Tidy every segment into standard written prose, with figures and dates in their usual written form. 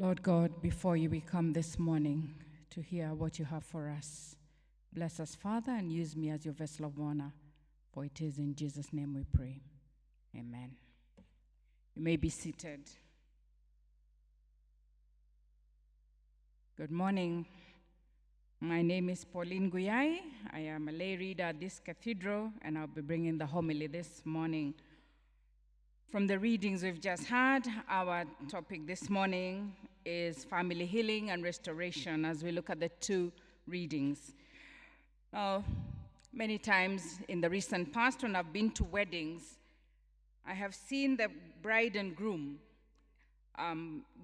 Lord God, before you we come this morning to hear what you have for us. Bless us, Father, and use me as your vessel of honor, for it is in Jesus' name we pray. Amen. You may be seated. Good morning. My name is Pauline Guyai. I am a lay reader at this cathedral, and I'll be bringing the homily this morning. From the readings we've just had, our topic this morning is family healing and restoration as we look at the two readings. Now, many times in the recent past when I've been to weddings, I have seen the bride and groom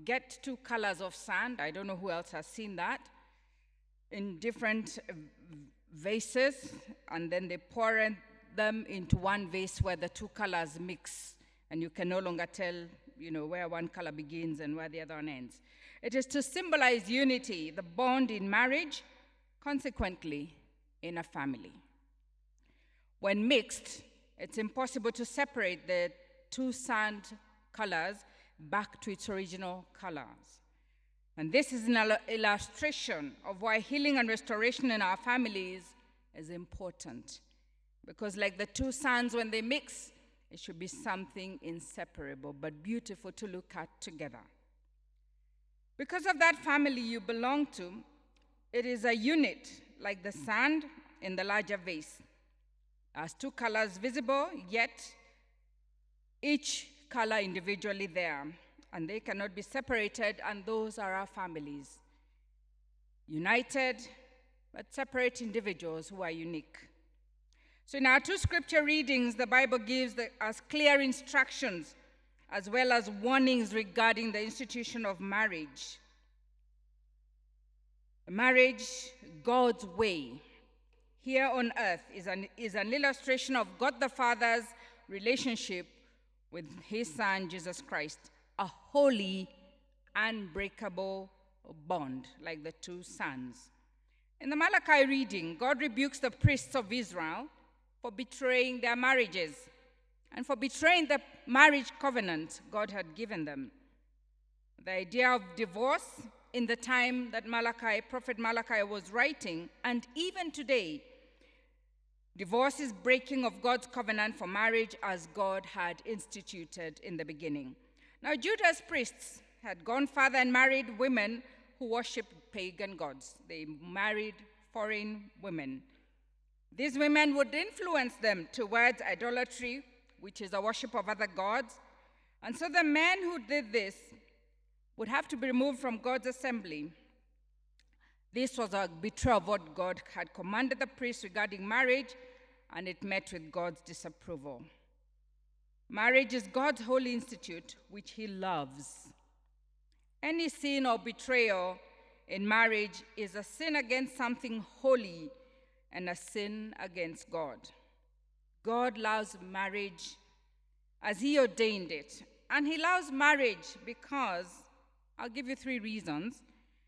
get two colors of sand. I don't know who else has seen that, in different vases, and then they pour them into one vase where the two colors mix, and you can no longer tell, where one color begins and where the other one ends. It is to symbolize unity, the bond in marriage, consequently, in a family. When mixed, it's impossible to separate the two sand colors back to its original colors. And this is an illustration of why healing and restoration in our families is important. Because like the two sands, when they mix, it should be something inseparable, but beautiful to look at together. Because of that family you belong to, it is a unit, like the sand in the larger vase. As two colors visible, yet each color individually there, and they cannot be separated, and those are our families. United, but separate individuals who are unique. So in our two scripture readings, the Bible gives us clear instructions as well as warnings regarding the institution of marriage. Marriage, God's way, here on earth is an illustration of God the Father's relationship with his Son, Jesus Christ, a holy, unbreakable bond, like the two sons. In the Malachi reading, God rebukes the priests of Israel for betraying their marriages and for betraying the marriage covenant God had given them. The idea of divorce in the time that Prophet Malachi was writing, and even today, divorce is breaking of God's covenant for marriage as God had instituted in the beginning. Now, Judah's priests had gone further and married women who worshipped pagan gods. They married foreign women. These women would influence them towards idolatry, which is a worship of other gods. And so the men who did this would have to be removed from God's assembly. This was a betrayal of what God had commanded the priests regarding marriage, and it met with God's disapproval. Marriage is God's holy institute, which he loves. Any sin or betrayal in marriage is a sin against something holy and a sin against God. God loves marriage as he ordained it. And he loves marriage because, I'll give you 3 reasons.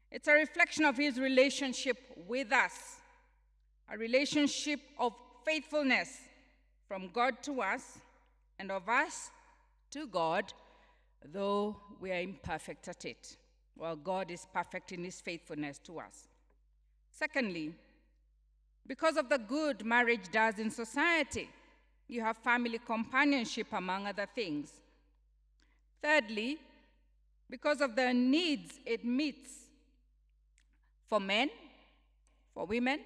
It's a reflection of his relationship with us, a relationship of faithfulness from God to us and of us to God, though we are imperfect at it. Well, God is perfect in his faithfulness to us. Secondly, because of the good marriage does in society, you have family companionship, among other things. Thirdly, because of the needs it meets for men, for women,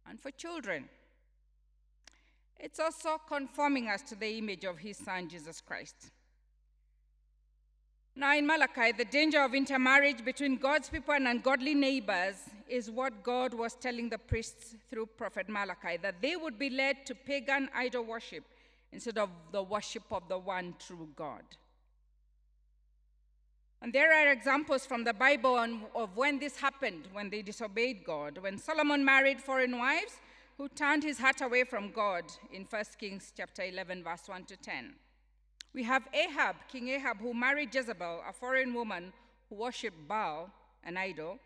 and for children. It's also conforming us to the image of his Son, Jesus Christ. Now in Malachi, the danger of intermarriage between God's people and ungodly neighbors is what God was telling the priests through Prophet Malachi, that they would be led to pagan idol worship instead of the worship of the one true God. And there are examples from the Bible of when this happened, when they disobeyed God. When Solomon married foreign wives who turned his heart away from God in 1 Kings chapter 11, verse 1 to 10. We have Ahab, King Ahab, who married Jezebel, a foreign woman who worshipped Baal, an idol.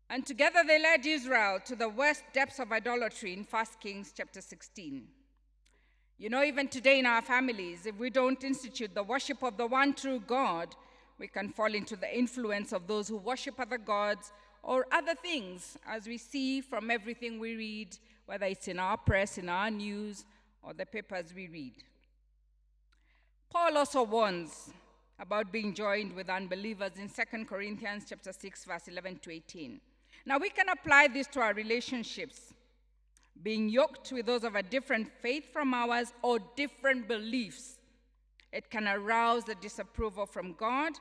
And together they led Israel to the worst depths of idolatry in 1 Kings chapter 16. Even today in our families, if we don't institute the worship of the one true God, we can fall into the influence of those who worship other gods or other things, as we see from everything we read, whether it's in our press, in our news, or the papers we read. Paul also warns about being joined with unbelievers in 2 Corinthians chapter 6, verse 11 to 18. Now, we can apply this to our relationships. Being yoked with those of a different faith from ours or different beliefs, it can arouse the disapproval from God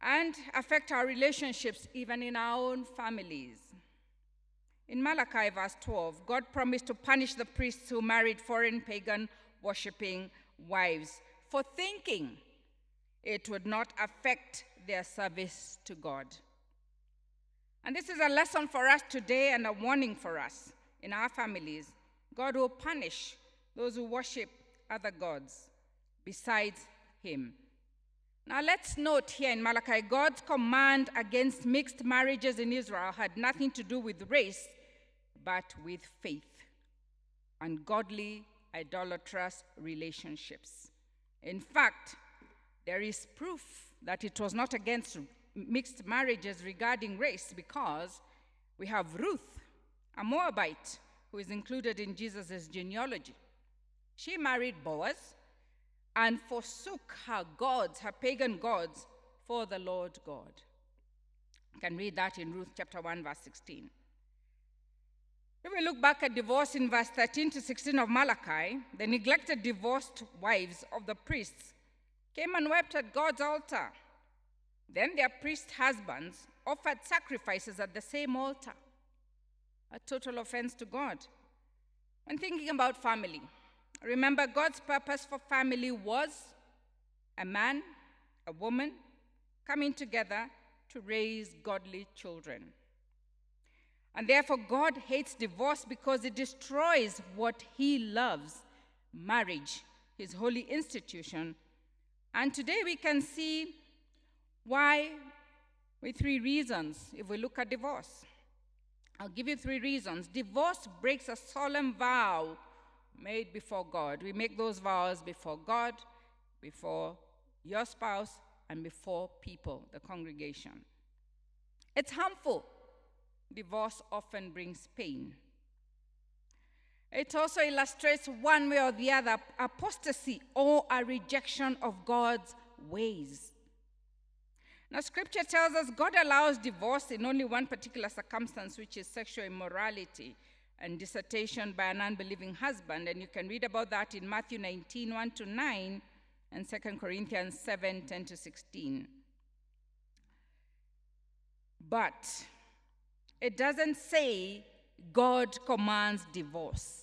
and affect our relationships even in our own families. In Malachi verse 12, God promised to punish the priests who married foreign pagan worshipping wives for thinking it would not affect their service to God. And this is a lesson for us today and a warning for us in our families. God will punish those who worship other gods besides him. Now let's note here in Malachi, God's command against mixed marriages in Israel had nothing to do with race, but with faith and godly, idolatrous relationships. In fact, there is proof that it was not against mixed marriages regarding race, because we have Ruth, a Moabite, who is included in Jesus' genealogy. She married Boaz and forsook her gods, her pagan gods, for the Lord God. You can read that in Ruth chapter 1, verse 16. If we look back at divorce in verse 13 to 16 of Malachi, the neglected divorced wives of the priests came and wept at God's altar. Then their priest husbands offered sacrifices at the same altar, a total offense to God. When thinking about family, remember God's purpose for family was a man, a woman, coming together to raise godly children. And therefore God hates divorce because it destroys what he loves, marriage, his holy institution. And today we can see why with 3 reasons if we look at divorce. I'll give you 3 reasons. Divorce breaks a solemn vow made before God. We make those vows before God, before your spouse, and before people, the congregation. It's harmful. Divorce often brings pain. It also illustrates one way or the other apostasy or a rejection of God's ways. Now, Scripture tells us God allows divorce in only one particular circumstance, which is sexual immorality and dissertation by an unbelieving husband. And you can read about that in Matthew 19, 1 to 9, and 2 Corinthians 7, 10 to 16. But it doesn't say God commands divorce.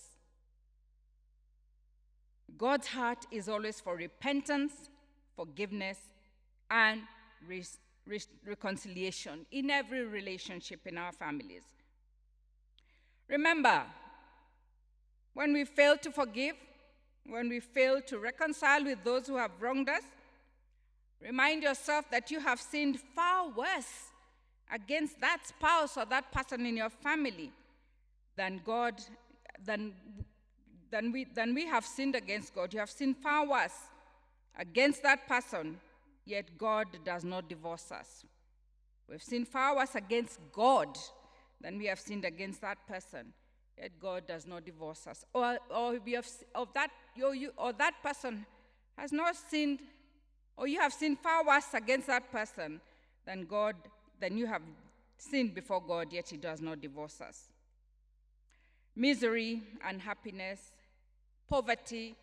God's heart is always for repentance, forgiveness, and reconciliation in every relationship in our families. Remember, when we fail to forgive, when we fail to reconcile with those who have wronged us, remind yourself that you have sinned far worse against that spouse or that person in your family than we have sinned against God. You have sinned far worse against that person, yet God does not divorce us. We've sinned far worse against God than we have sinned against that person, yet God does not divorce us. Or that person has not sinned, or you have sinned far worse against that person than you have sinned before God, yet he does not divorce us. Misery, unhappiness, poverty,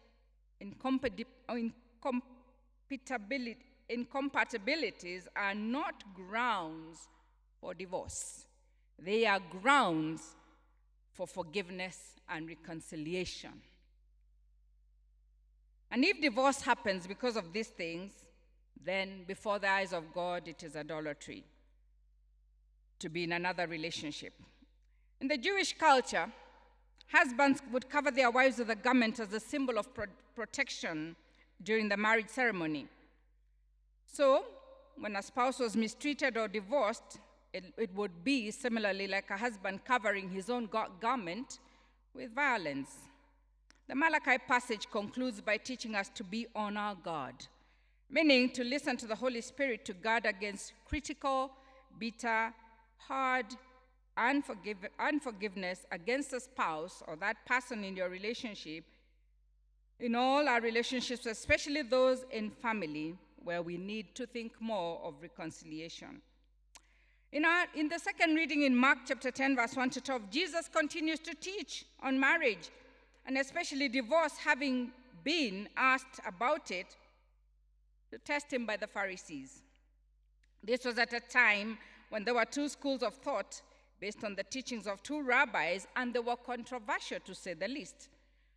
incompatibilities are not grounds for divorce. They are grounds for forgiveness and reconciliation. And if divorce happens because of these things, then before the eyes of God, it is idolatry to be in another relationship. In the Jewish culture, husbands would cover their wives with a garment as a symbol of protection during the marriage ceremony. So, when a spouse was mistreated or divorced, it would be similarly like a husband covering his own garment with violence. The Malachi passage concludes by teaching us to be on our guard meaning to listen to the Holy Spirit to guard against critical, bitter, hard, unforgiveness against a spouse or that person in your relationship, in all our relationships, especially those in family, where we need to think more of reconciliation. In the second reading in Mark chapter 10, verse 1 to 12, Jesus continues to teach on marriage, and especially divorce, having been asked about it to test him by the Pharisees. This was at a time when there were two schools of thought based on the teachings of two rabbis, and they were controversial to say the least.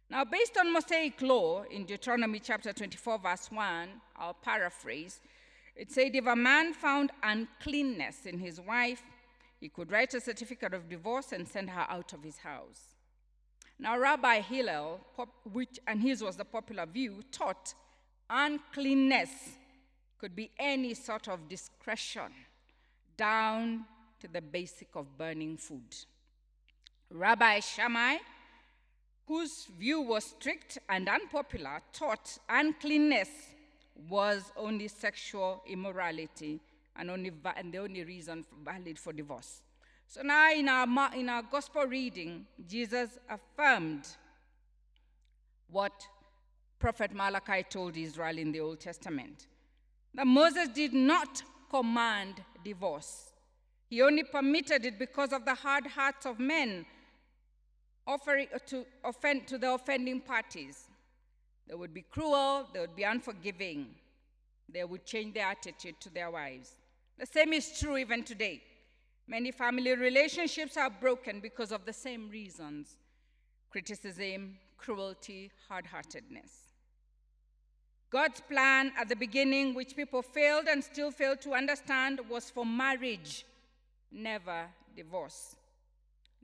Now, based on Mosaic law in Deuteronomy chapter 24, verse 1, I'll paraphrase, it said if a man found uncleanness in his wife, he could write a certificate of divorce and send her out of his house. Now, Rabbi Hillel, and his was the popular view, taught uncleanness could be any sort of discretion, down to the basic of burning food. Rabbi Shammai, whose view was strict and unpopular, taught uncleanness was only sexual immorality and the only reason valid for divorce. So now in our gospel reading, Jesus affirmed what Prophet Malachi told Israel in the Old Testament, that Moses did not command divorce. He only permitted it because of the hard hearts of men offering to the offending parties. They would be cruel, they would be unforgiving, they would change their attitude to their wives. The same is true even today. Many family relationships are broken because of the same reasons: criticism, cruelty, hard-heartedness. God's plan at the beginning, which people failed and still fail to understand, was for marriage, never divorce.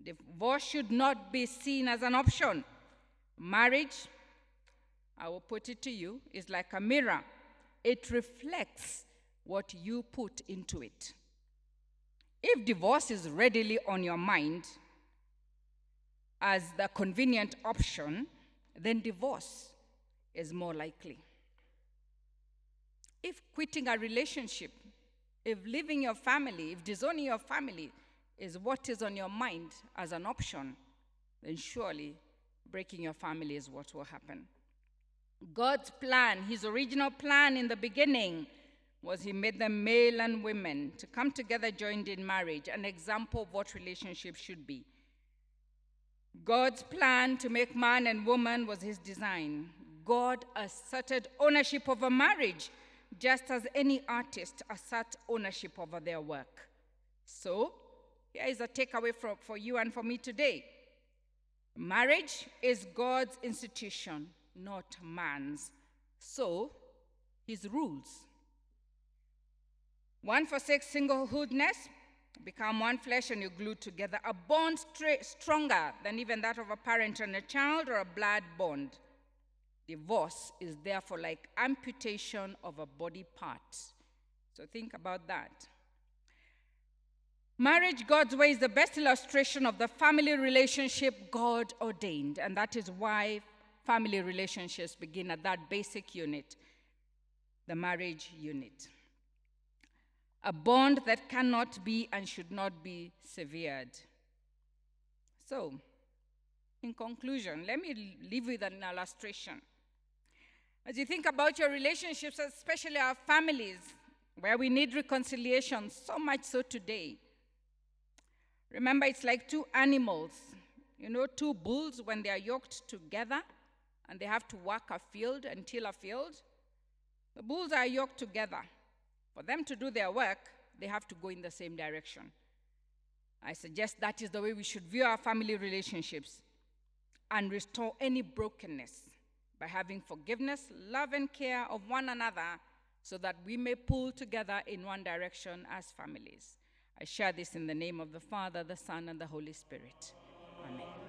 Divorce should not be seen as an option. Marriage, I will put it to you, is like a mirror. It reflects what you put into it. If divorce is readily on your mind as the convenient option, then divorce is more likely. If quitting a relationship, if leaving your family, if disowning your family is what is on your mind as an option, then surely breaking your family is what will happen. God's plan, his original plan in the beginning, was he made them male and women to come together joined in marriage, an example of what relationships should be. God's plan to make man and woman was his design. God asserted ownership over marriage, just as any artist asserts ownership over their work. So, here is a takeaway for you and for me today. Marriage is God's institution, not man's. So, his rules. One forsakes singlehoodness, become one flesh and you're glued together. A bond stronger than even that of a parent and a child, or a blood bond. Divorce is therefore like amputation of a body part. So think about that. Marriage, God's way, is the best illustration of the family relationship God ordained, and that is why family relationships begin at that basic unit, the marriage unit. A bond that cannot be and should not be severed. So, in conclusion, let me leave with an illustration. As you think about your relationships, especially our families, where we need reconciliation, so much so today. Remember, it's like two animals. You know, two bulls when they are yoked together and they have to work a field and till a field. The bulls are yoked together. For them to do their work, they have to go in the same direction. I suggest that is the way we should view our family relationships and restore any brokenness by having forgiveness, love, and care of one another so that we may pull together in one direction as families. I share this in the name of the Father, the Son, and the Holy Spirit. Amen.